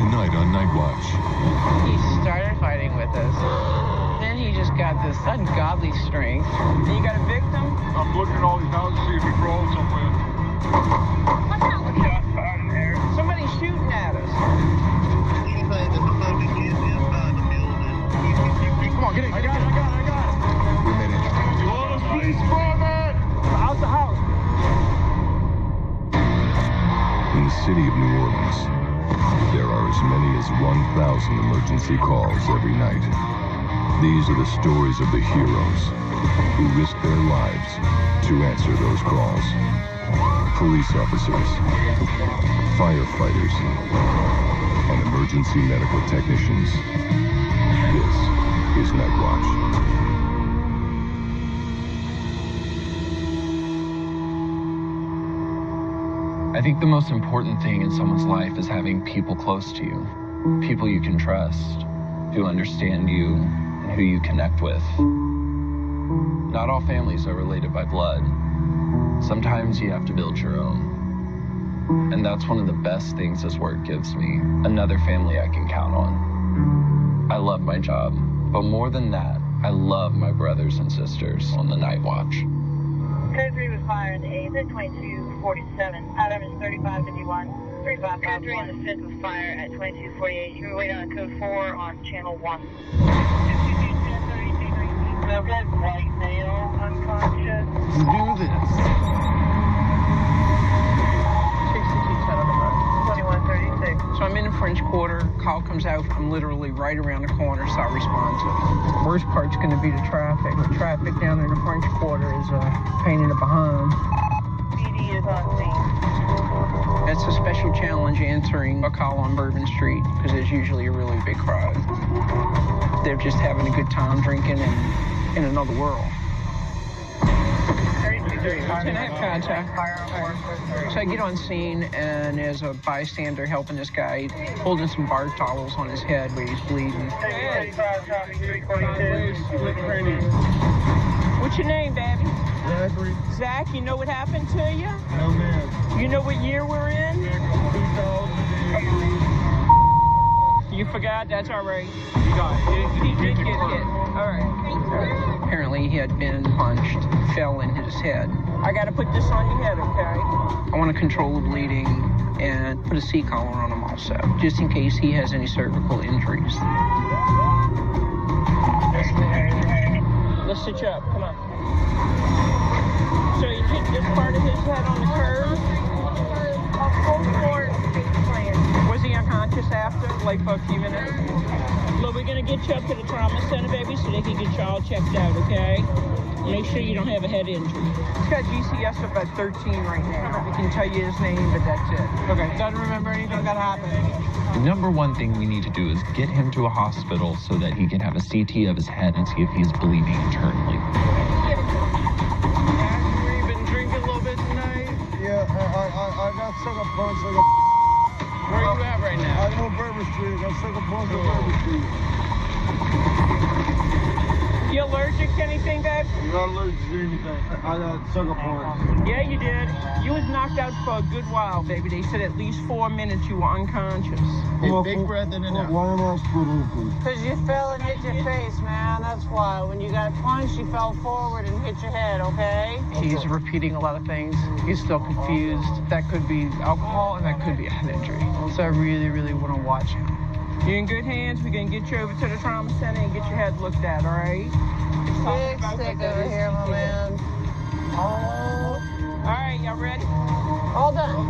Tonight on Nightwatch. He started fighting with us. Then he just got this ungodly strength. You got a victim? I'm looking at all these houses to see if he crawled somewhere. Shots fired in there. Somebody's shooting at us. Come on, get it. I got it. We made it. Oh, please, brother! Out the house. In the city of New Orleans, there are as many as 1,000 emergency calls every night. These are the stories of the heroes who risk their lives to answer those calls. Police officers, firefighters, and emergency medical technicians. This is Nightwatch. I think the most important thing in someone's life is having people close to you. People you can trust, who understand you, and who you connect with. Not all families are related by blood. Sometimes you have to build your own. And that's one of the best things this work gives me. Another family I can count on. I love my job, but more than that, I love my brothers and sisters on the Nightwatch. Code 3 was fired in the 8th at 2247. Adam is 3551. 3551. Code 3 in the 5th was fire at 2248. You were waiting on code 4 on channel 1. The red white male unconscious. Do this. 2136. So I'm in the French Quarter. Call comes out. I'm literally right around the corner, so I respond to it. Worst part's going to be the traffic. The traffic down in the French Quarter is a pain in the behind. PD is on scene. It's a special challenge answering a call on Bourbon Street because there's usually a really big crowd. They're just having a good time drinking and in another world. Lieutenant, contact. So I get on scene, and there's a bystander helping this guy, holding some bar towels on his head where he's bleeding. What's your name, baby? Zachary. Zach, you know what happened to you? No, man. You know what year we're in? 2008. You forgot? That's all right. You got it. He did get hit. All right. Apparently he had been punched, fell in his head. I got to put this on your head, okay? I want to control the bleeding and put a C collar on him also, just in case he has any cervical injuries. Let's stitch you up. Come on. So you hit this part of his head on the curve? Was he unconscious after, like for a few minutes? Look, we're going to get you up to the trauma center, baby, so they can get you all checked out, okay? Make sure you don't have a head injury. He's got GCS up at 13 right now. I can tell you his name, but that's it. Okay, doesn't remember anything that happened. The number one thing we need to do is get him to a hospital so that he can have a CT of his head and see if he's bleeding internally. You've been drinking a little bit tonight? Yeah, I got sucker punch like a... Where are you at right now? I'm on Bourbon Street. I got sucker punch on Bourbon Street. You allergic to anything, babe? I'm not allergic to anything. I got sucker punch. Yeah, you did. You was knocked out for a good while, baby. They said at least 4 minutes you were unconscious. Big breath in and out. Why am I split? Because you fell and hit your face, man. That's why. When you got punched, you fell forward and hit your head, okay? He's repeating a lot of things. He's still confused. That could be alcohol and that could be a head injury. So I really, really want to watch him. You're in good hands. We're going to get you over to the trauma center and get your head looked at, all right? Big stick over here, my man. All right, y'all ready? All done.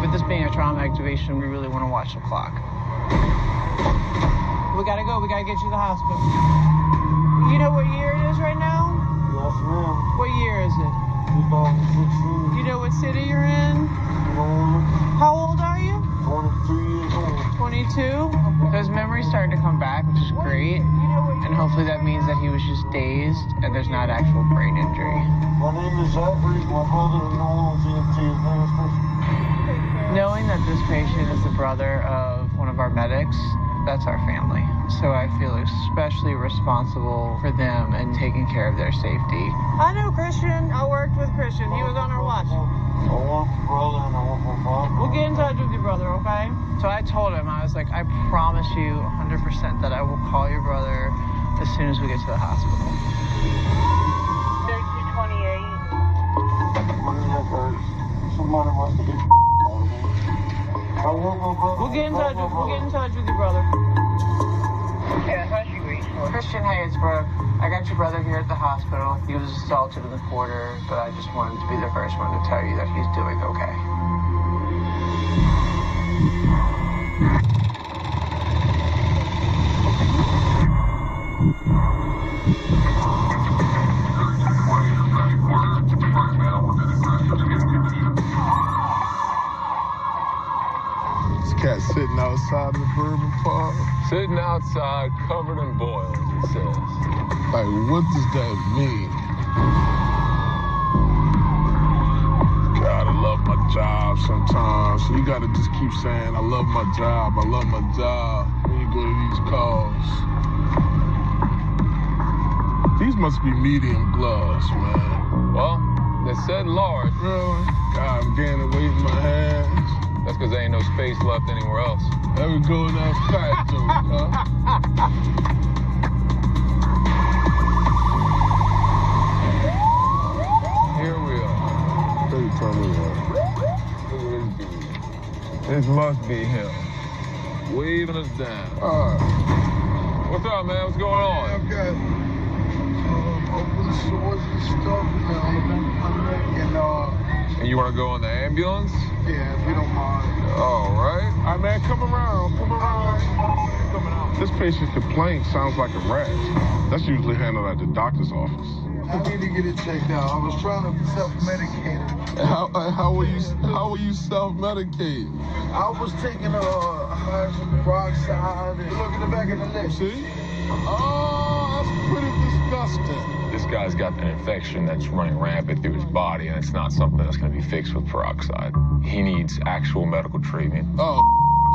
With this being a trauma activation, we really want to watch the clock. We got to go. We got to get you to the hospital. You know what year it is right now? Yes, ma'am. What year is it? 2016. You know what city you're in? How old are you? 22 years old. 22? So his memory's starting to come back, which is great. And hopefully that means that he was just dazed and there's not actual brain injury. My name is Zachary. My brother is known as EMT. His name is Chris. Knowing that this patient is the brother of one of our medics, That's our family. So I feel especially responsible for them and taking care of their safety. I know Christian. I worked with Christian. He was on our watch. I want my brother and I want my mom. We'll get in touch with your brother, okay? So I told him, I was like, I promise you 100% that I will call your brother as soon as we get to the hospital. 3228. Somebody must have been I want my brother. We'll get in touch with your brother. Yeah, how's she reach? Christian Hayes, bro. I got your brother here at the hospital. He was assaulted in the quarter, but I just wanted to be the first one to tell you that he's doing okay. This cat sitting outside the bourbon pub. Sitting outside covered in boils, it says. Like, what does that mean? God, I love my job sometimes. So you gotta just keep saying, I love my job, when you go to these calls. These must be medium gloves, man. Well, they said large. Really? God, I'm gaining weight in my hands. That's because there ain't no space left anywhere else. That would go in that fat joke, huh? Here we are. Hey, tell me what. Look at this dude. This must be him. Waving us down. All right. What's up, man? What's going on? I've got open sores and stuff, on the back of my neck, And you want to go in the ambulance? yeah, if you don't mind. All right. All right, man, come around. This patient's complaint sounds like a rash. That's usually handled at the doctor's office. I need to get it checked out. I was trying to self-medicate it. How were you self-medicating? I was taking hydrogen peroxide and look at the back of the neck. See? Oh, that's pretty disgusting. This guy's got an infection that's running rampant through his body, and it's not something that's going to be fixed with peroxide. He needs actual medical treatment. Oh,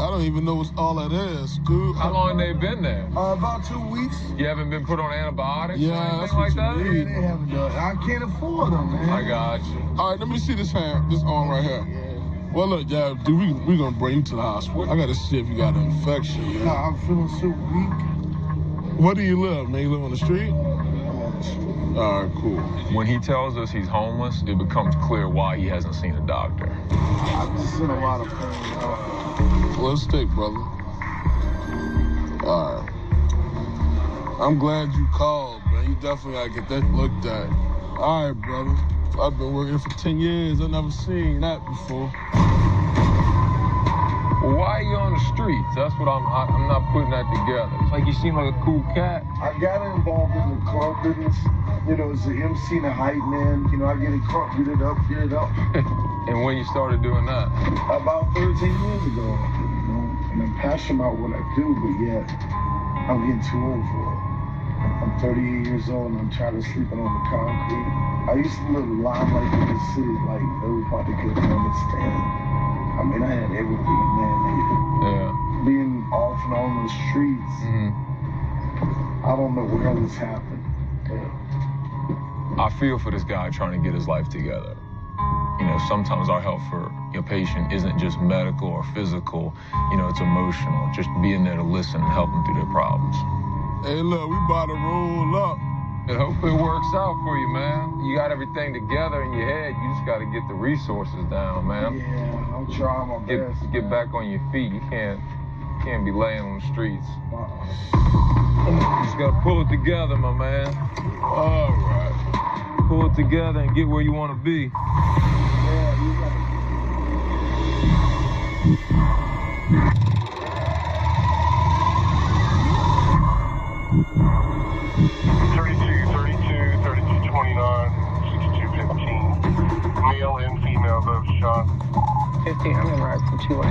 I don't even know what all that is, dude. How long they been there? About 2 weeks. You haven't been put on antibiotics or Yeah, anything that's like what that? you Yeah, need. they haven't done it. I can't afford them, man. I got you. All right, let me see this arm right here. Well, look, yeah, dude, we gonna bring you to the hospital. I gotta see if you got an infection, man. Nah, I'm feeling so weak. Where do you live, man? You live on the street? All right, cool. When he tells us he's homeless, it becomes clear why he hasn't seen a doctor. I'm just in a lot of pain. Let's take, brother. All right. I'm glad you called, man. You definitely gotta get that looked at. All right, brother. I've been working for 10 years. I've never seen that before. Well, why are you on the streets? That's what I'm not putting that together. It's like you seem like a cool cat. I got involved in the club business. As an MC and a hype man. I get it crunk, get it up. And when you started doing that? About 13 years ago. And I'm passionate about what I do, but yet I'm getting too old for it. I'm 38 years old and I'm tired of sleeping on the concrete. I used to live limelight in the city like everybody couldn't understand. I mean, I had everything a man needed. Yeah. Being off and on the streets, I don't know where this happened. I feel for this guy trying to get his life together. Sometimes our help for your patient isn't just medical or physical, it's emotional. Just being there to listen and help them through their problems. Hey, look, we about to roll up. And hopefully it works out for you, man. You got everything together in your head. You just got to get the resources down, man. Yeah, I'm trying my best. Get back on your feet. You can't be laying on the streets. You just got to pull it together, my man. All right. Pull it together and get where you want to be. Yeah, you got it. 3229, 6215, male and female, both shot. 15, I'm gonna ride from 2A.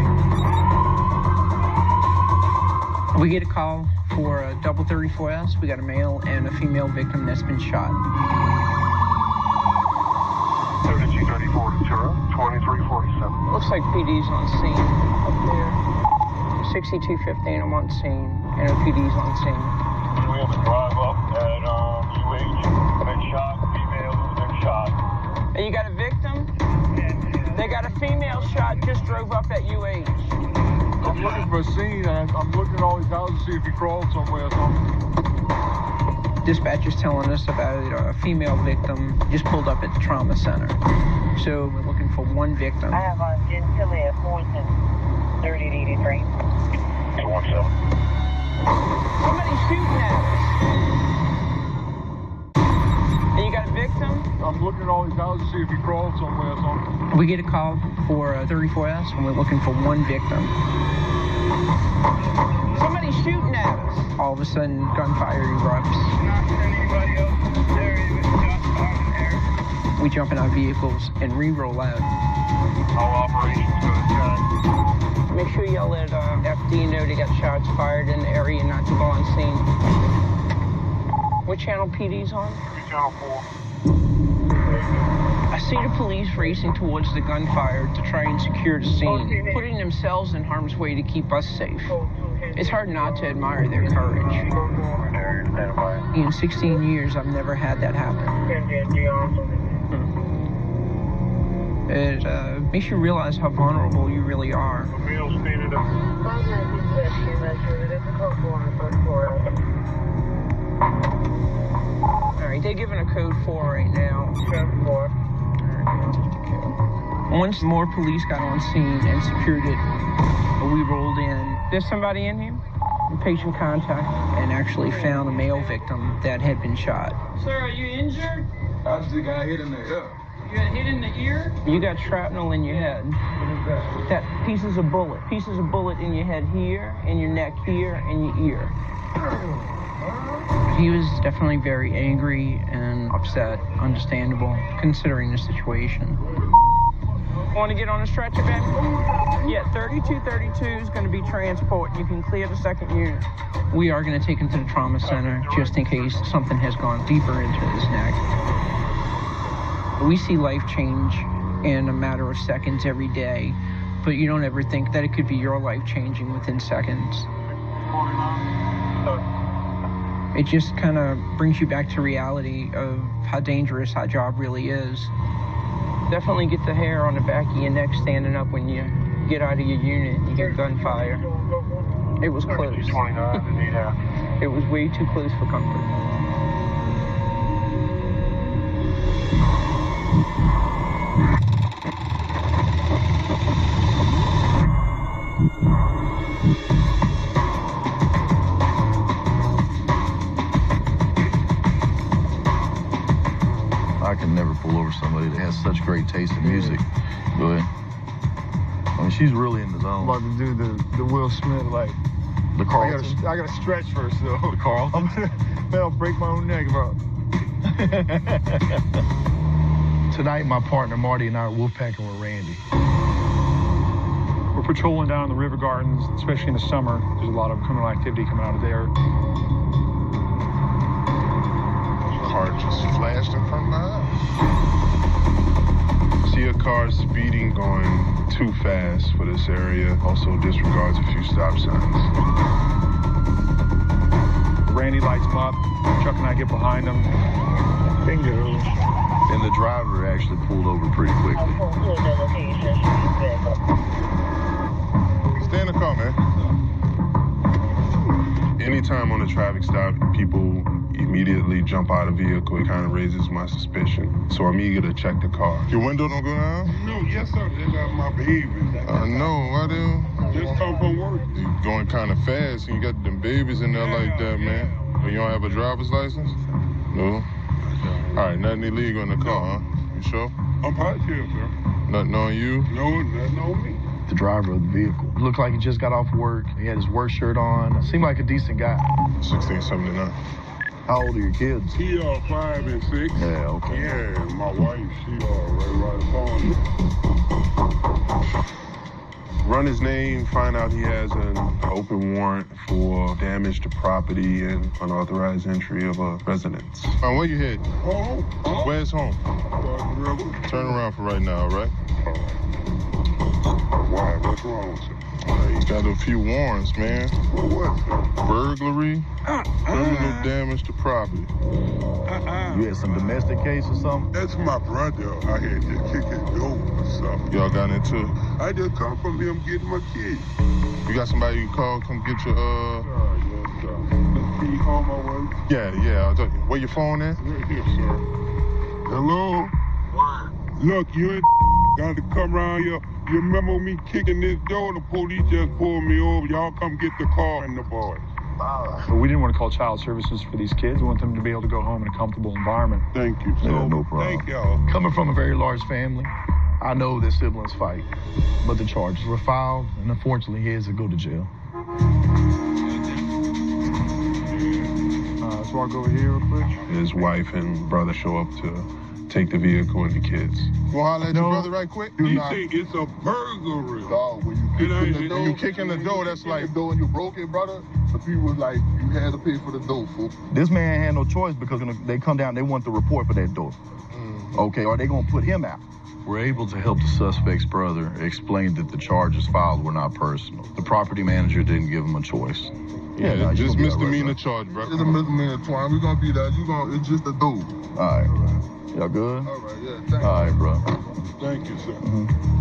We get a call for a double 34S. We got a male and a female victim that's been shot. 3234 to 2347. Looks like PD's on scene up there. 6215, I'm on scene. NOPD's on scene. We have a drive up at UH. Been shot. Female who's been shot. Hey, you got a victim? They got a female shot, just drove up at UH. I'm looking for a scene, and I'm looking at all these houses to see if he crawled somewhere or something. Dispatcher's telling us about a female victim just pulled up at the trauma center. So we're looking for one victim. I have on Gentile at Morrison, 3083. 217. Somebody's shooting at us. And you got a victim? I'm looking at all these houses to see if he crawled somewhere or something. We get a call for 34S, and we're looking for one victim. Somebody's shooting at us. All of a sudden, gunfire erupts. We jump in our vehicles and re-roll out. All operations go to check. Make sure you let FD know they got shots fired in the area, not to go on scene. What channel PD's on? Channel 4. I see the police racing towards the gunfire to try and secure the scene, putting themselves in harm's way to keep us safe. It's hard not to admire their courage. In 16 years, I've never had that happen. It makes you realize how vulnerable you really are. All right, they're giving a code 4 right now. Code 4. Once more police got on scene and secured it, we rolled in. There's somebody in here? Patient contact. And actually found a male victim that had been shot. Sir, are you injured? I just got hit in the ear. You got hit in the ear? You got shrapnel in your head. What is that? That pieces of bullet in your head here, in your neck here, and your ear. He was definitely very angry and upset, understandable, considering the situation. Want to get on a stretcher, Ben? Yeah, 3232 is going to be transport. You can clear the second unit. We are going to take him to the trauma center just in case something has gone deeper into his neck. We see life change in a matter of seconds every day, but you don't ever think that it could be your life changing within seconds. It just kind of brings you back to reality of how dangerous our job really is. Definitely get the hair on the back of your neck standing up when you get out of your unit and you hear gunfire. It was close. It was way too close for comfort. I can never pull over somebody that has such great taste in music. Go ahead. I mean, she's really in the zone. I'm about to do the Will Smith, like, The Carlton. I gotta stretch first, though. The Carlton? I'll break my own neck, bro. Tonight, my partner Marty and I are wolfpacking with Randy. We're patrolling down in the river gardens, especially in the summer. There's a lot of criminal activity coming out of there. Car just flashed in front of my eyes. See a car speeding, going too fast for this area. Also disregards a few stop signs. Randy lights him up. Chuck and I get behind him. Bingo. And the driver actually pulled over pretty quickly. Stay in the car, man. Anytime on a traffic stop, people immediately jump out of the vehicle. It kind of raises my suspicion. So I'm eager to check the car. Your window don't go down? No, yes, sir. They got my baby. No, I do. Just come from work. You going kind of fast, and you got them babies in there like that, man. You don't have a driver's license? No? All right, nothing illegal in the car, huh? You sure? I'm positive, sir. Nothing on you? No, nothing on me. The driver of the vehicle looked like he just got off work. He had his work shirt on. Seemed like a decent guy. 1679. How old are your kids? He 5 and 6. Yeah, okay. Yeah, my wife, she right upon me. Run his name, find out he has an open warrant for damage to property and unauthorized entry of a residence. Where you heading? Home. Where's home? Turn around for right now, all right? Why? What's wrong, sir? He's got a few warrants, man. What? Burglary, criminal damage to property. You had some domestic case or something? That's my brother. I had to kick his door or something. Y'all got into it? I just come from him getting my kid. You got somebody you can call, come get your, Yes, sir. Can you call my wife? Yeah. Where your phone at? Right here, sir. Hello? What? Look, you ain't got to come around here. You remember me kicking this door? The police just pulled me over. Y'all come get the car and the boy. But we didn't want to call child services for these kids. We want them to be able to go home in a comfortable environment. Thank you, sir. Yeah, no problem. Thank y'all. Coming from a very large family, I know that siblings fight, but the charges were filed, and unfortunately, he has to go to jail. Let's walk over here real quick. His wife and brother show up to take the vehicle and the kids. Go holler at your brother right quick. You think it's a burglary? Dog, when you kick in the door, that's like... the door and you broke it, brother, the people was like, you had to pay for the door, fool. This man had no choice because they come down, they want the report for that door. Okay, are they gonna put him out? We're able to help the suspect's brother explain that the charges filed were not personal. The property manager didn't give him a choice. Yeah, just misdemeanor charge, bro. It's a misdemeanor, Twine. We're gonna be that. It's just a door. All right. Y'all good? All right, yeah, thank you. All right, bro. Thank you, sir.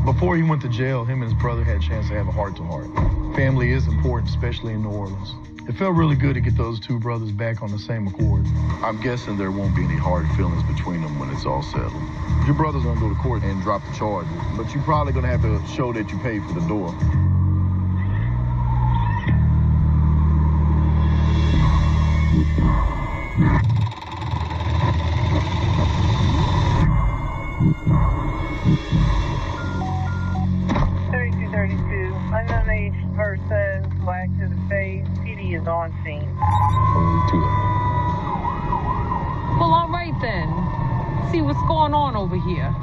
Before he went to jail, him and his brother had a chance to have a heart-to-heart. Family is important, especially in New Orleans. It felt really good to get those two brothers back on the same accord. I'm guessing there won't be any hard feelings between them when it's all settled. Your brother's gonna go to court and drop the charges, but you're probably gonna have to show that you paid for the door. Unknown age person, black to the face. PD is on scene. Well, all right then. See what's going on over here.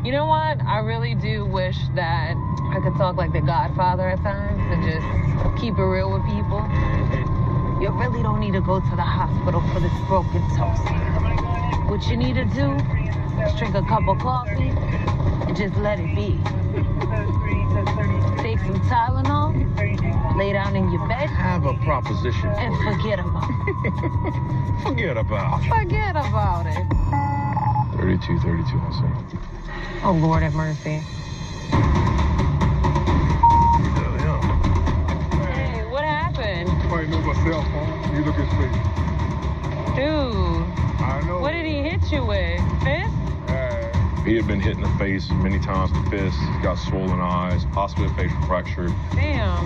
You know what? I really do wish that I could talk like the Godfather at times and just keep it real with people. You really don't need to go to the hospital for this broken toe. What you need to do is drink a cup of coffee and just let it be. Take some Tylenol, lay down in your bed. Have a proposition and for forget about it. Forget about it. 3232, I see. Oh, Lord have mercy. Hey, what happened? Fighting over a cell phone. You look at his face. Dude. I know. What did he hit you with? Fist? He had been hit in the face many times with fists, got swollen eyes, possibly a facial fracture. Damn.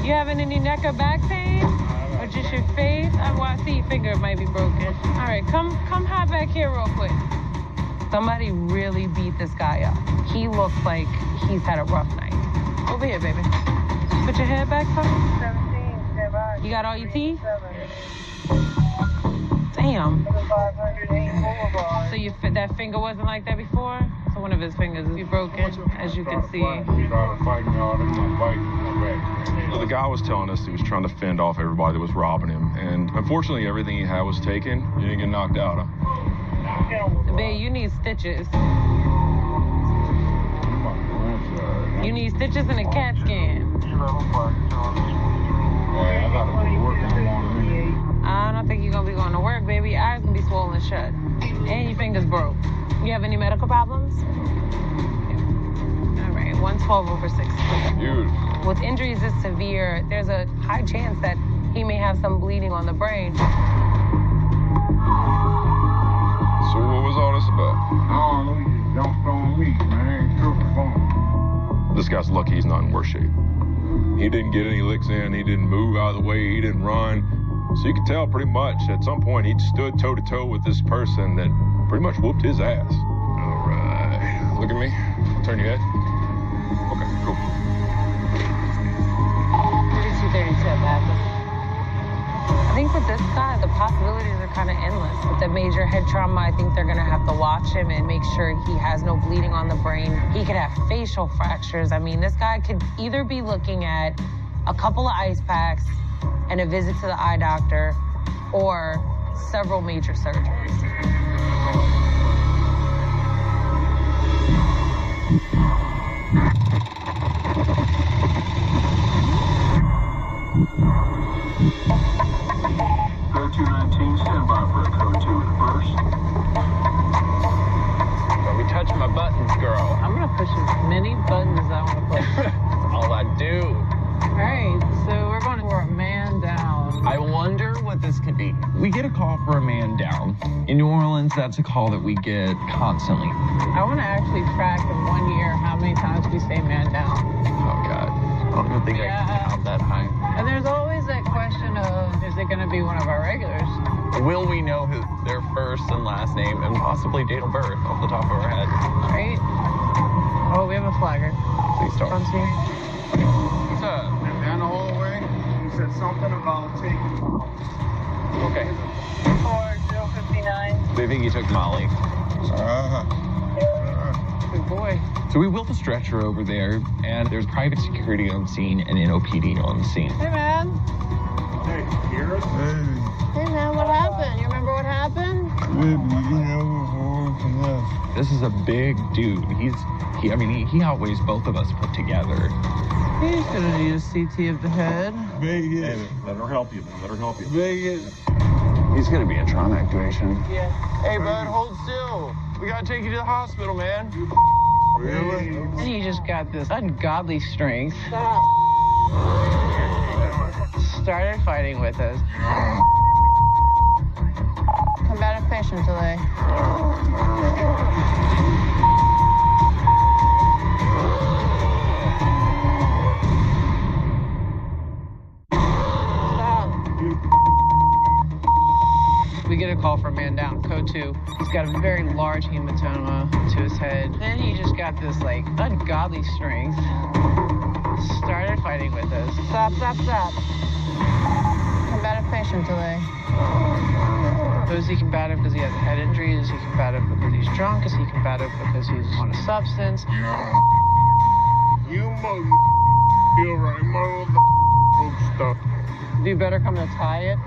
You having any neck or back pain? Or just your face? Well, I see your finger might be broken. All right, come hop back here real quick. Somebody really beat this guy up. He looks like he's had a rough night. Over here, baby. Put your head back, son. 17, you got all your teeth? Damn. So that finger wasn't like that before? So one of his fingers is broken, as you can see. Well, the guy was telling us he was trying to fend off everybody that was robbing him. And unfortunately, everything he had was taken. He didn't get knocked out, huh? Babe, you need stitches. You need stitches and a CAT scan. I don't think you're gonna be going to work, baby. Your eyes gonna be swollen shut. And your fingers broke. You have any medical problems? All right, 112/60. Beautiful. With injuries this severe, there's a high chance that he may have some bleeding on the brain. So what was all this about? Oh, no, you jumped on me, man. This guy's lucky he's not in worse shape. He didn't get any licks in. He didn't move out of the way. He didn't run. So you can tell pretty much at some point he stood toe-to-toe with this person that pretty much whooped his ass. All right. Look at me. Turn your head. Okay, cool. 3237. I think with this guy, the possibilities are kind of endless. With the major head trauma, I think they're going to have to watch him and make sure he has no bleeding on the brain. He could have facial fractures. I mean, this guy could either be looking at a couple of ice packs and a visit to the eye doctor, or several major surgeries. man down. In New Orleans, that's a call that we get constantly. I want to actually track in 1 year how many times we say man down. Oh, God. I don't even think I can count that high. And there's always that question of, is it going to be one of our regulars? Will we know their first and last name and possibly date of birth off the top of our head? Right? Oh, we have a flagger. Please don't. What's up? Down the hallway, he said something about taking. Okay. 4059. They think he took Molly. Good boy. So we wheel the stretcher over there, and there's private security on scene and NOPD on the scene. Hey, man. Hey, hear us? Hey, man, what happened? You remember what happened? This is a big dude. He outweighs both of us put together. He's gonna need a CT of the head. Vegas. Hey, let her help you, man. Let her help you. Vegas. He's gonna be in trauma activation. Yeah. Hey, bud, hold still. We gotta take you to the hospital, man. Really? And he just got this ungodly strength. Started fighting with us. Combative patient delay. We get a call from man down, code 2. He's got a very large hematoma to his head. Then he just got this, like, ungodly strength. Started fighting with us. Stop. Combative patient delay. So is he combative because he has a head injury? Is he combative because he's drunk? Is he combative because he's on a substance? You mother... You're right, mother... stuff. You better come to tie it.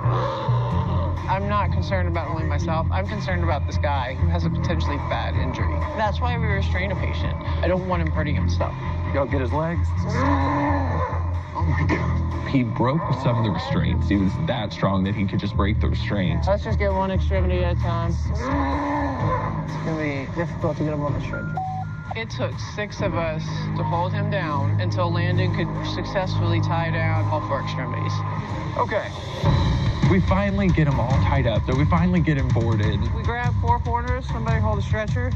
I'm not concerned about only myself. I'm concerned about this guy who has a potentially bad injury. That's why we restrain a patient. I don't want him hurting himself. Y'all get his legs? Oh my God. He broke some of the restraints. He was that strong that he could just break the restraints. Let's just get one extremity at a time. It's gonna be difficult to get him on the stretcher. It took 6 of us to hold him down until Landon could successfully tie down all 4 extremities. Okay. We finally get him all tied up, so we finally get him boarded. We grab 4 corners, somebody hold the stretcher,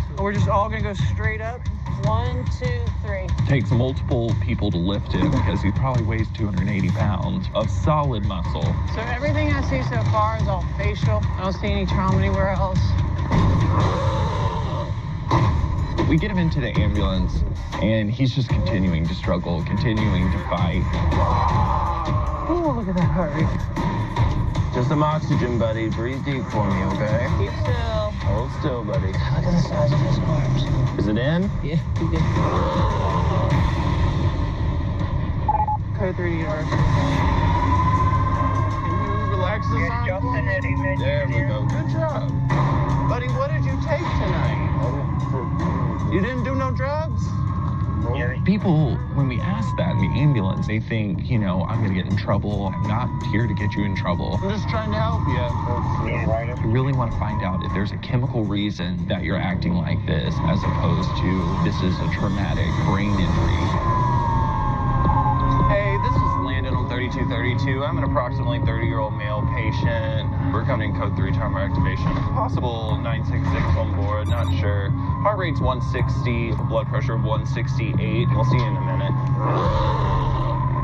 and we're just all gonna go straight up. 1, 2, 3. Takes multiple people to lift him because he probably weighs 280 pounds of solid muscle. So everything I see so far is all facial. I don't see any trauma anywhere else. We get him into the ambulance, and he's just continuing to struggle, continuing to fight. Oh, look at that heart rate. Just some oxygen, buddy. Breathe deep for me, okay? Keep still. Hold still, buddy. Look at the size of his arms. Is it in? Yeah, he did. Code 3 to universal. Can you relax this arm? There we go. Good job. Buddy, what did you take tonight? You didn't do no drugs? People, when we ask that in the ambulance, they think, I'm going to get in trouble. I'm not here to get you in trouble. I'm just trying to help you. You really want to find out if there's a chemical reason that you're acting like this, as opposed to this is a traumatic brain injury. Hey, this is Landon on 3232. I'm an approximately 30-year-old male patient. We're coming in code 3 trauma activation. Possible 966 on board, not sure. Heart rate's 160, blood pressure of 168. We'll see you in a minute.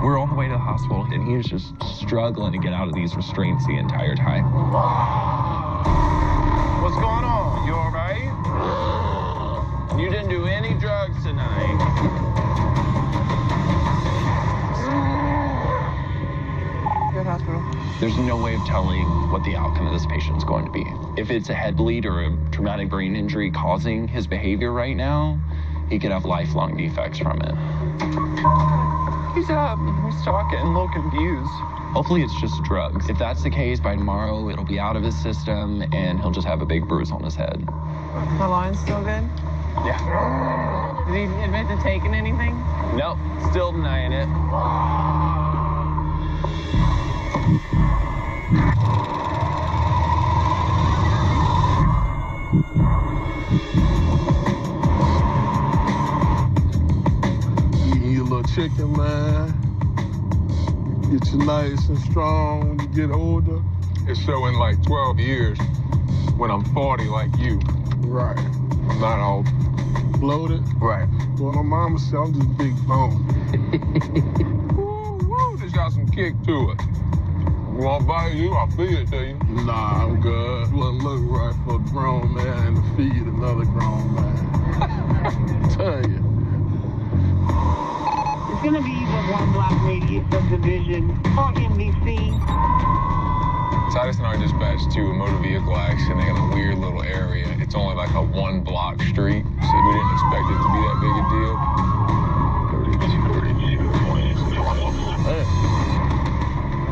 We're on the way to the hospital, and he was just struggling to get out of these restraints the entire time. What's going on? You all right? You didn't do any drugs tonight. Hospital. There's no way of telling what the outcome of this patient's going to be. If it's a head bleed or a traumatic brain injury causing his behavior right now, he could have lifelong defects from it. He's up. He's talking, a little confused. Hopefully it's just drugs. If that's the case, by tomorrow it'll be out of his system and he'll just have a big bruise on his head. My line's still good? Yeah. Did he admit to taking anything? Nope, still denying it. You little chicken, man. Get you nice and strong when you get older. And so in like 12 years, when I'm 40 like you, Right. I'm not all Bloated? right. Well, my mama said I'm just big bone. Woo, this got some kick to it. You want to buy you? I'll feed it to you. Nah, I'm good. Wouldn't look right for a grown man to feed another grown man. Tell you. It's going to be the 1 block radius of division on NBC. Titus and I dispatched to a motor vehicle accident in a weird little area. It's only like a 1 block street, so we didn't expect it to be that big a deal. 32,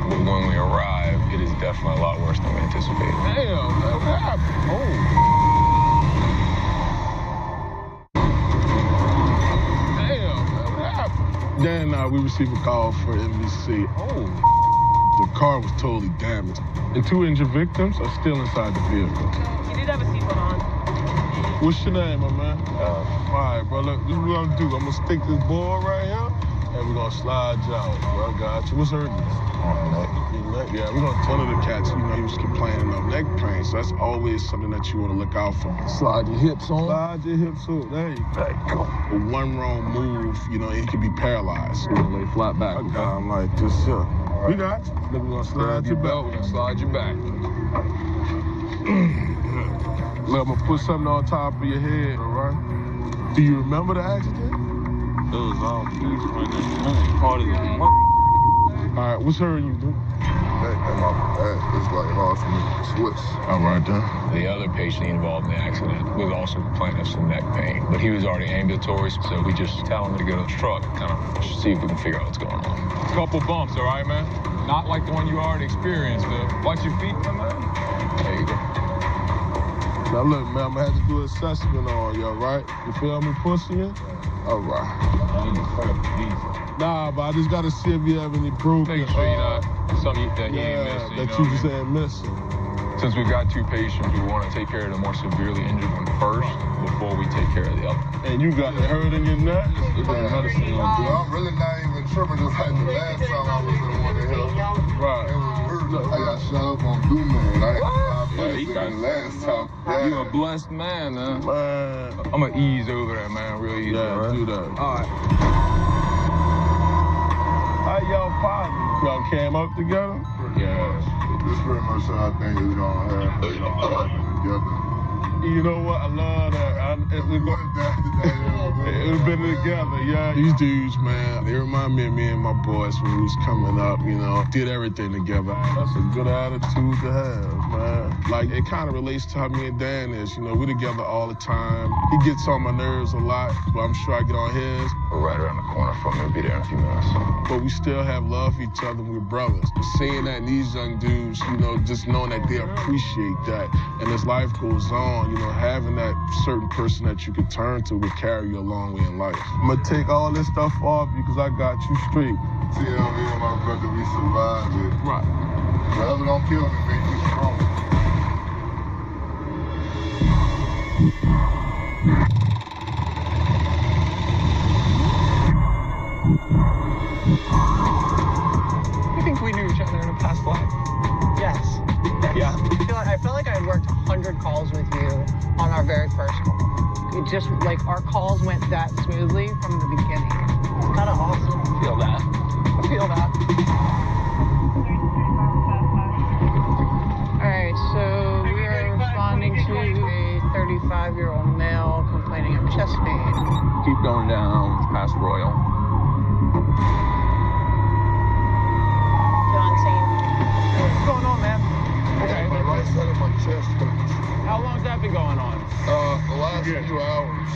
But when we arrive, it is definitely a lot worse than we anticipated. Damn, what happened? Oh. Then we received a call for NBC. Oh. The car was totally damaged. The 2 injured victims are still inside the vehicle. You did have a seatbelt on. What's your name, my man? All right, bro, look, this is what I'm gonna do. I'm gonna stick this ball right here, and we're gonna slide you out, bro. Got you. What's hurting you? Neck. Yeah, we're gonna tell the cats, you know, he was complaining of neck pain, so that's always something that you wanna look out for. Slide your hips on. Slide your hips on. There you go. But one wrong move, you know, he could be paralyzed. We're gonna lay flat back. I got him like this here. Right. We got you. Then we're gonna slide your back. We're gonna slide your back. Look, I'm gonna put something on top of your head, all right? Do you remember the accident? It was all harder than All right, what's hurting you, dude? It's like hard for me to switch. All right, then. The other patient involved in the accident was also complaining of some neck pain, but he was already ambulatory, so we just tell him to go to the truck, kind of see if we can figure out what's going on. A couple bumps, all right, man? Not like the one you already experienced, though. Watch your feet, man. There you go. Now look, man, I'm gonna have to do an assessment on you, all right? You feel me pushing you? All right. Nah, but I just gotta see if you have any proof. Make sure you're not something that he ain't missing. That you just ain't missing. Since we've got 2 patients, we want to take care of the more severely injured one first before we take care of the other. And you got the hurt in your neck? I'm really not even tripping, just like the last time I was in one of here. Right. I got shot up on Blue Man. I got the last time. You a blessed man, man. Man. I'm gonna ease over that, man, real easy. Yeah, right? do that. All right. How y'all partners? Y'all came up together? Yeah. This pretty much how I think it's gonna happen. Together. You know what? I love that. It's been together, yeah. These dudes, man, they remind me of me and my boys when we was coming up, you know, did everything together. That's a good attitude to have, man. Like, it kind of relates to how me and Dan is. You know, we're together all the time. He gets on my nerves a lot, but I'm sure I get on his. We're right around the corner from me. We'll be there in a few minutes. But we still have love for each other. We're brothers. Seeing that in these young dudes, you know, just knowing that they appreciate that. And as life goes on, you know, having that certain person that you can turn to will carry you a long way in life. I'm gonna take all this stuff off because I got you straight. See, me and my brother, we survived it. Right. Whatever don't kill me, make you strong. I think we knew each other in a past life. Yes. Yeah. I feel like I had worked 100 calls with you on our very first call. It just, like, our calls went that smoothly from the beginning. Kind of awesome. Feel that. Feel that. All right, so we are responding to a 35-year-old male complaining of chest pain. Keep going down past Royal. Still on scene. What's going on, man? Okay. My right side of my chest hurts. How long's that been going on? The last few hours.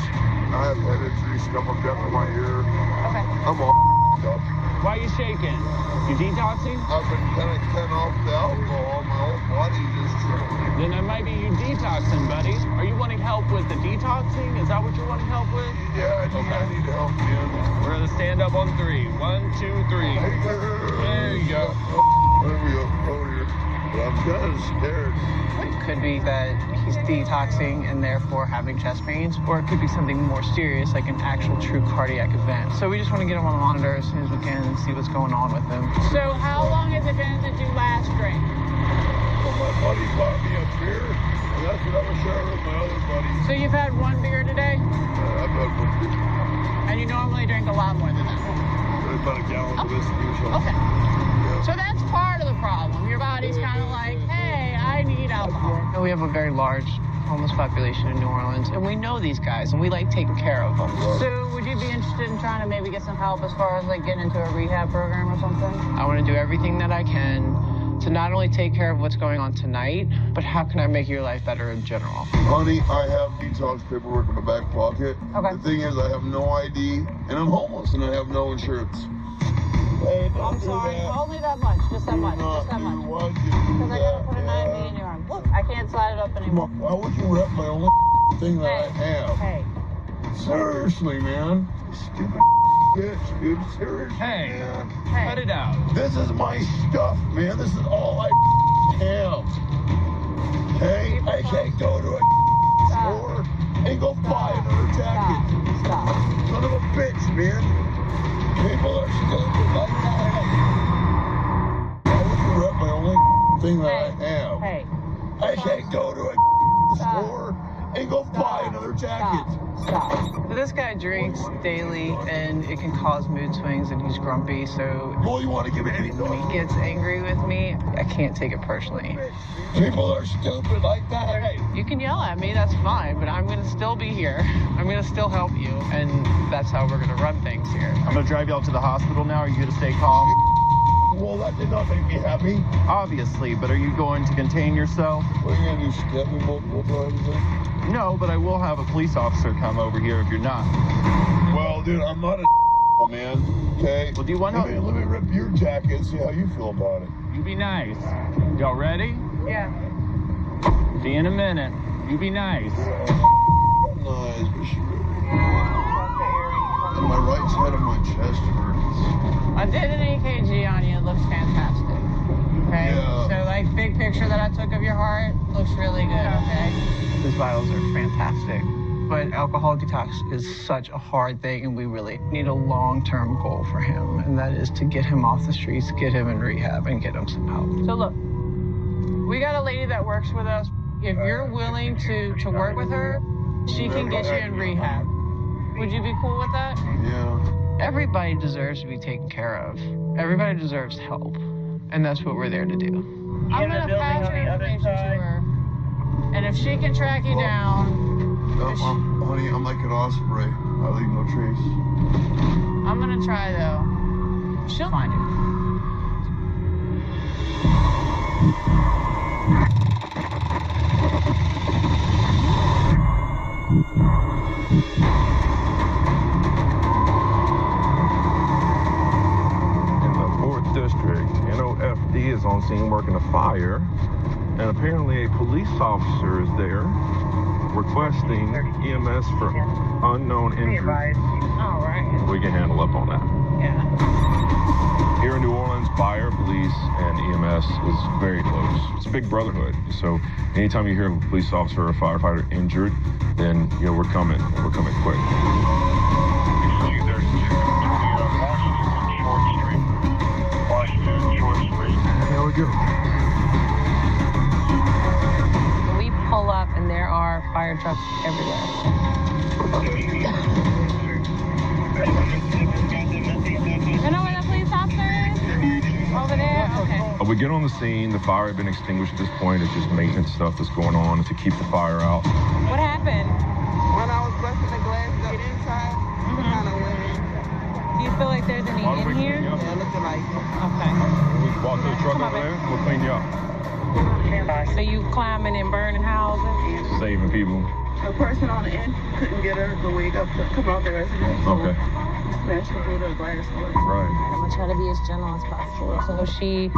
I have head injuries, stuff up death in my ear. Okay. I'm all up. Why are you shaking? You detoxing? I've been kind of cutting off the alcohol. My whole body just tripping. Then that might be you detoxing, buddy. Are you wanting help with the detoxing? Is that what you're wanting help with? Yeah, I need help, man. We're gonna stand up on 3. 1, 2, 3. There you go. Let me up here. But I'm kind of scared. It could be that he's detoxing and therefore having chest pains, or it could be something more serious, like an actual true cardiac event. So we just want to get him on the monitor as soon as we can and see what's going on with him. So how long has it been since you last drank? A my buddy bought me a beer, and that's what I was sharing with my other buddies. So you've had one beer today? I've had one beer. And you normally drink a lot more than that? About a gallon of this usually. Okay. So that's part of the problem. Your body's kind of like, hey, I need alcohol. We have a very large homeless population in New Orleans, and we know these guys, and we like taking care of them. So would you be interested in trying to maybe get some help as far as like getting into a rehab program or something? I want to do everything that I can to not only take care of what's going on tonight, but how can I make your life better in general? Honey, I have detox paperwork in my back pocket. Okay. The thing is, I have no ID, and I'm homeless, and I have no insurance. Hey, I'm sorry, only that much, just that much, just that much. Because I gotta put a 9B in your arm. Look, I can't slide it up anymore. Why would you rep my only thing that I have? Hey. Seriously, man. Stupid bitch, dude. Seriously, man. Cut it out. This is my stuff, man. This is all I have. Okay? I can't go to a store and go buy another jacket. Stop. Son of a bitch, man. People are stupid like that. Why would you rep my only thing that I have? Hey. I can't go to a store and go buy another jacket. Stop. This guy drinks daily, and it can cause mood swings, and he's grumpy, so... Well, you want to give me any When he gets angry with me, I can't take it personally. People are stupid like that. You can yell at me, that's fine, but I'm going to still be here. I'm going to still help you, and that's how we're going to run things here. I'm going to drive you out to the hospital now. Are you going to stay calm? Well, that did not make me happy. Obviously, but are you going to contain yourself? What are you going to do, step me multiple times? No, but I will have a police officer come over here if you're not. Well, dude, I'm not a man, okay? Well, do you want to... Let me rip your jacket and see how you feel about it. You be nice. Y'all ready? Yeah. See you in a minute. You be nice. Nice, but she my right side of my chest hurts. I did an EKG on you. It looks fantastic. Okay? Yeah. So, like, big picture that I took of your heart looks really good, okay? His vitals are fantastic. But alcohol detox is such a hard thing, and we really need a long-term goal for him, and that is to get him off the streets, get him in rehab, and get him some help. So, look, we got a lady that works with us. If you're willing to work with her, she can get you in rehab. Would you be cool with that? Yeah. Everybody deserves to be taken care of. Everybody deserves help. And that's what we're there to do. I'm going to pass your information to her. And if she can track you down... honey, I'm like an osprey. I leave no trace. I'm going to try, though. She'll find you. District, NOFD is on scene working a fire, and apparently a police officer is there requesting EMS for unknown injuries. All right. We can handle up on that. Yeah. Here in New Orleans, fire, police, and EMS is very close. It's a big brotherhood. So anytime you hear of a police officer or a firefighter injured, then we're coming. We're coming quick. There we go. We pull up and there are fire trucks everywhere. You know where the police officer is? Over there? Okay. We get on the scene. The fire had been extinguished at this point. It's just maintenance stuff that's going on to keep the fire out. What happened? When I was busting the glass to get inside, it kind of went in. Do you feel like there's any in here? Yeah, looking like it. Okay. We can walk to the truck over there. We'll clean you up. So you climbing and burning houses? Saving people. The person on the end couldn't get her the wig up to come out the residence. Okay. Smashed her through the glass door. Right. I'm gonna try to be as gentle as possible. So she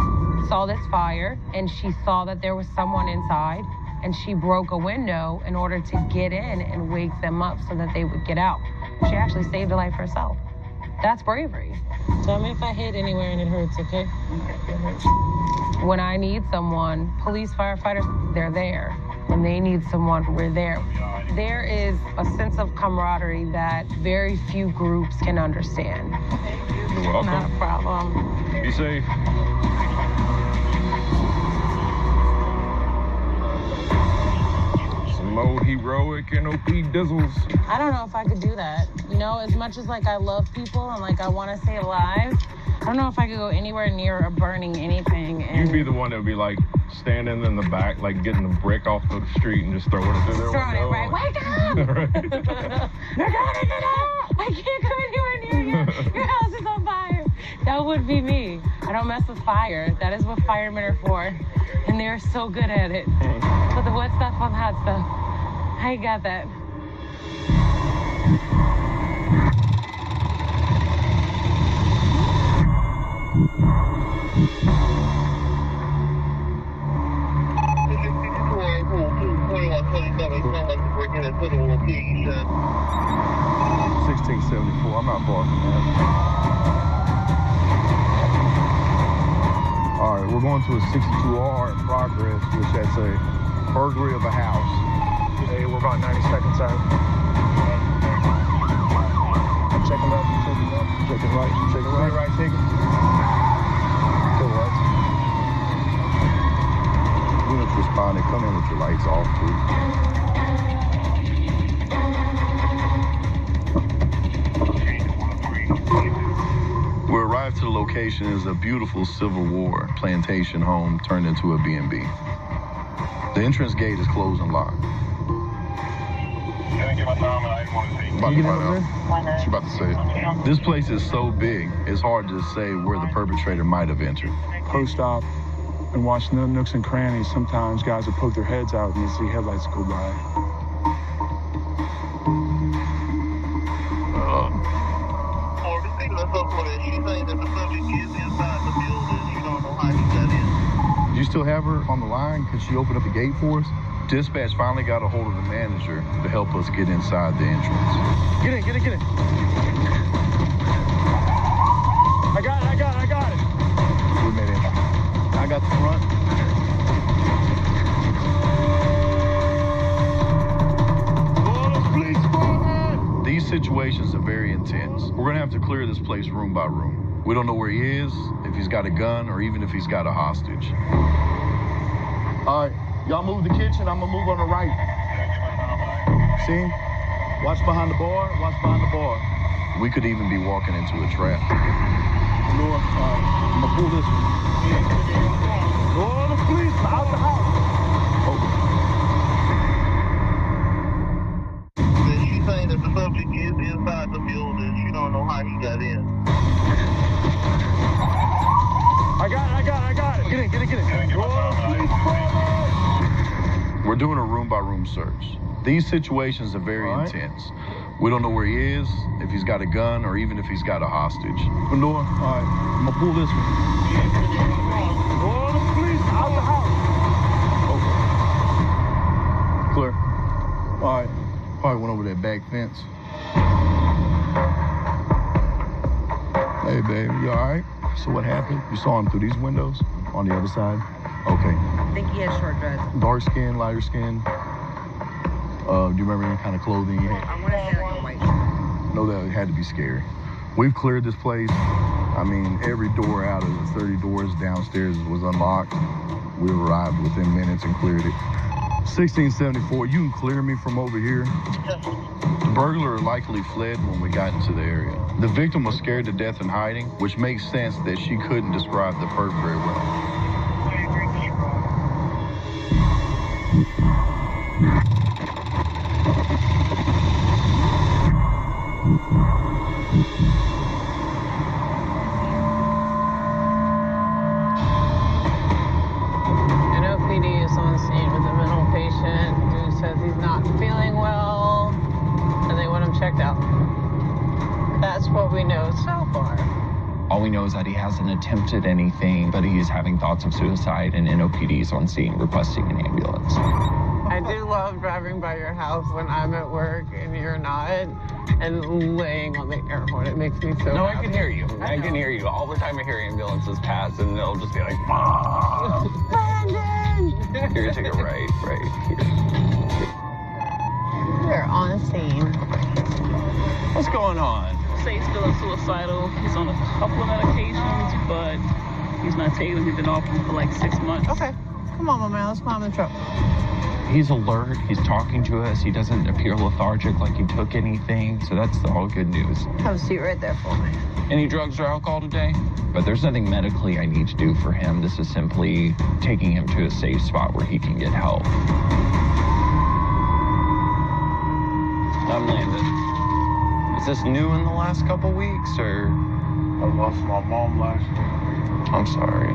saw this fire and she saw that there was someone inside and she broke a window in order to get in and wake them up so that they would get out. She actually saved a life herself. That's bravery. Tell me if I hit anywhere and it hurts, okay? When I need someone, police, firefighters, they're there. When they need someone, we're there. There is a sense of camaraderie that very few groups can understand. You're welcome. Not a problem. Be safe. heroic NOP dizzles. I don't know if I could do that. You know, as much as like I love people and like I want to stay alive, I don't know if I could go anywhere near a burning anything. And You'd be the one that would be like standing in the back, like getting a brick off the street and just throwing it through their throwing it window. right. Wake up! They're going to get out! I can't come anywhere near you. Your house is on fire. That would be me. I don't mess with fire. That is what firemen are for. And they're so good at it. Put the wet stuff on the hot stuff. I ain't got that. $16.74. I'm not far from that. All right, we're going to a 62R in progress, which that's a burglary of a house. Hey, we're about 90 seconds out. I'm checking left, I'm checking left. Checking right, checking right. Right, take it. Still right. Units responding. Come in with your lights off, please. We arrived to the location is a beautiful Civil War plantation home turned into a B&B. The entrance gate is closed and locked. Can I about to find out. She's about to say it. This place is so big, it's hard to say where the perpetrator might have entered. Post op and watch the nooks and crannies. Sometimes guys will poke their heads out and you see headlights go by. Do you still have her on the line? Could she open up the gate for us? Dispatch finally got a hold of the manager to help us get inside the entrance. Get in, get in, get in. I got it. We made it. I got the front. These situations are very intense. We're gonna have to clear this place room by room. We don't know where he is, if he's got a gun, or even if he's got a hostage. All right, y'all move the kitchen, I'm gonna move on the right. See? Watch behind the bar, watch behind the bar. We could even be walking into a trap. North, I'm gonna pull this one. All the police out the house. She's saying that the subject is inside the building. She don't know how he got in. I got it. Get in. We're doing a room-by-room search. These situations are very intense. We don't know where he is, if he's got a gun, or even if he's got a hostage. All right, I'm gonna pull this one. All the police out the house. Clear. All right, probably went over that back fence. Hey, babe, you all right? So what happened? You saw him through these windows? On the other side? Okay. I think he had short dreads. Dark skin, lighter skin? Do you remember any kind of clothing he had? I want to say like a white shirt. No, that had to be scary. We've cleared this place. I mean, every door out of the 30 doors downstairs was unlocked. We arrived within minutes and cleared it. 1674, you can clear me from over here? The burglar likely fled when we got into the area. The victim was scared to death and hiding, which makes sense that she couldn't describe the perpetrator well. NOPD is on scene with a mental patient who says he's not feeling well and they want him checked out. That's what we know so far. All we know is that he hasn't attempted anything, but he is having thoughts of suicide, and NOPD is on scene requesting an ambulance. I do love driving by your house when I'm at work and you're not, and laying on the air horn. It makes me so No, happy. I can hear you. I can hear you. All the time I hear ambulances pass, and they'll just be like, Mom! Brandon! You're gonna take it right here. We're on scene. What's going on? Say he's feeling suicidal. He's on a couple of medications, but he's not taking them. He's been off them for like 6 months. Okay. Come on, my man. Let's climb the truck. He's alert, he's talking to us, he doesn't appear lethargic like he took anything, so that's all good news. Have a seat right there for me. Any drugs or alcohol today? But there's nothing medically I need to do for him. This is simply taking him to a safe spot where he can get help. I'm Landon. Is this new in the last couple weeks, or? I lost my mom last week. I'm sorry.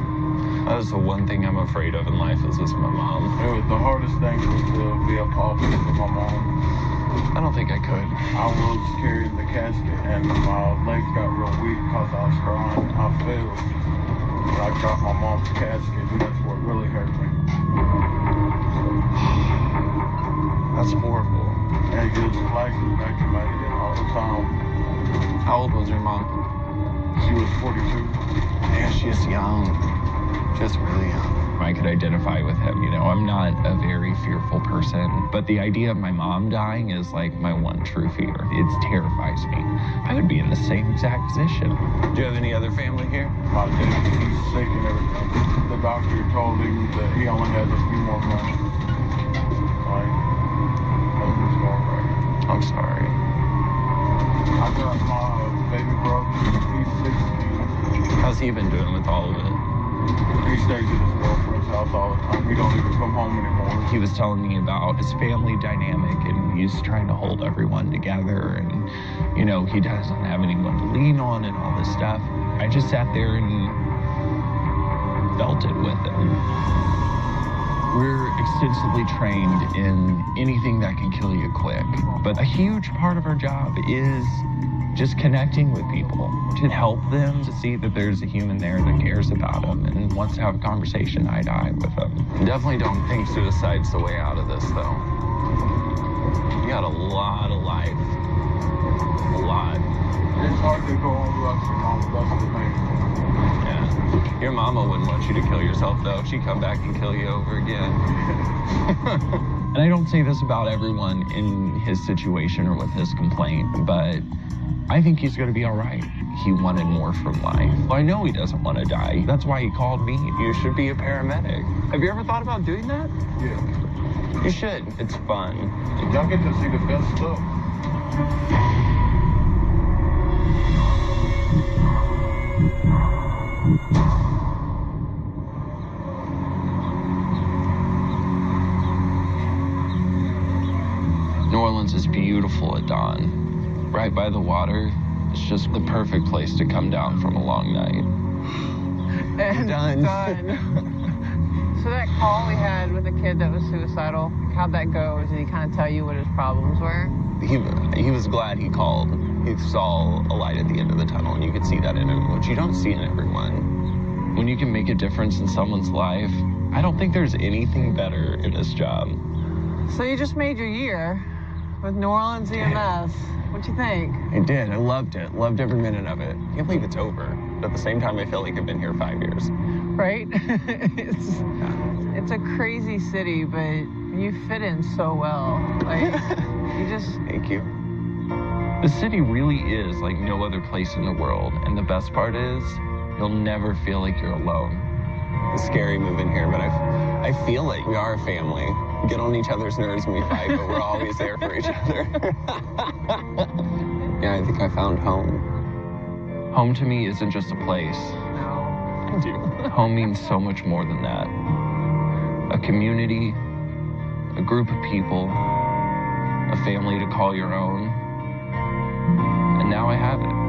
That is the one thing I'm afraid of in life is my mom. It was the hardest thing was to be a father to my mom. I don't think I could. I was carrying the casket and my legs got real weak because I was crying. I failed. And I dropped my mom's casket and that's what really hurt me. That's horrible. And it gives flashes back in my head all the time. How old was your mom? She was 42. Yeah, she is young. Just really young. I could identify with him, you know. I'm not a very fearful person, but the idea of my mom dying is like my one true fear. It terrifies me. I would be in the same exact position. Do you have any other family here? My dad, he's sick and everything. The doctor told him that he only has a few more months. Like, nothing's going right. I'm sorry. I got my baby brother, he's 16. How's he been doing with all of it? He stays at his girlfriend's house all the time. He don't even come home anymore. He was telling me about his family dynamic, and he's trying to hold everyone together, and, you know, he doesn't have anyone to lean on and all this stuff. I just sat there and felt it with him. We're extensively trained in anything that can kill you quick, but a huge part of our job is just connecting with people, to help them to see that there's a human there that cares about them and wants to have a conversation eye to eye with them. Definitely don't think suicide's the way out of this, though. You got a lot of life. A lot. It's hard to go on without your mom, that's the thing. Yeah. Your mama wouldn't want you to kill yourself, though. She'd come back and kill you over again. And I don't say this about everyone in his situation or with his complaint, but I think he's going to be all right. He wanted more from life. I know he doesn't want to die. That's why he called me. You should be a paramedic. Have you ever thought about doing that? Yeah. You should. It's fun. Y'all get to see the best stuff. New Orleans is beautiful at dawn. Right by the water, it's just the perfect place to come down from a long night. And done. So that call we had with a kid that was suicidal, how'd that go? Did he kind of tell you what his problems were? He was glad he called. He saw a light at the end of the tunnel, and you could see that in him, which you don't see in everyone. When you can make a difference in someone's life, I don't think there's anything better in this job. So you just made your year with New Orleans EMS. What'd you think? I did. I loved it. Loved every minute of it. I can't believe it's over. But at the same time, I feel like I've been here 5 years. Right? It's a crazy city, but you fit in so well. Like, you just... Thank you. The city really is like no other place in the world. And the best part is, you'll never feel like you're alone. It's scary moving here, but I feel it. We are a family. We get on each other's nerves when we fight, but we're always there for each other. Yeah, I think I found home. Home to me isn't just a place. No, I do. Home means so much more than that. A community, a group of people, a family to call your own. And now I have it.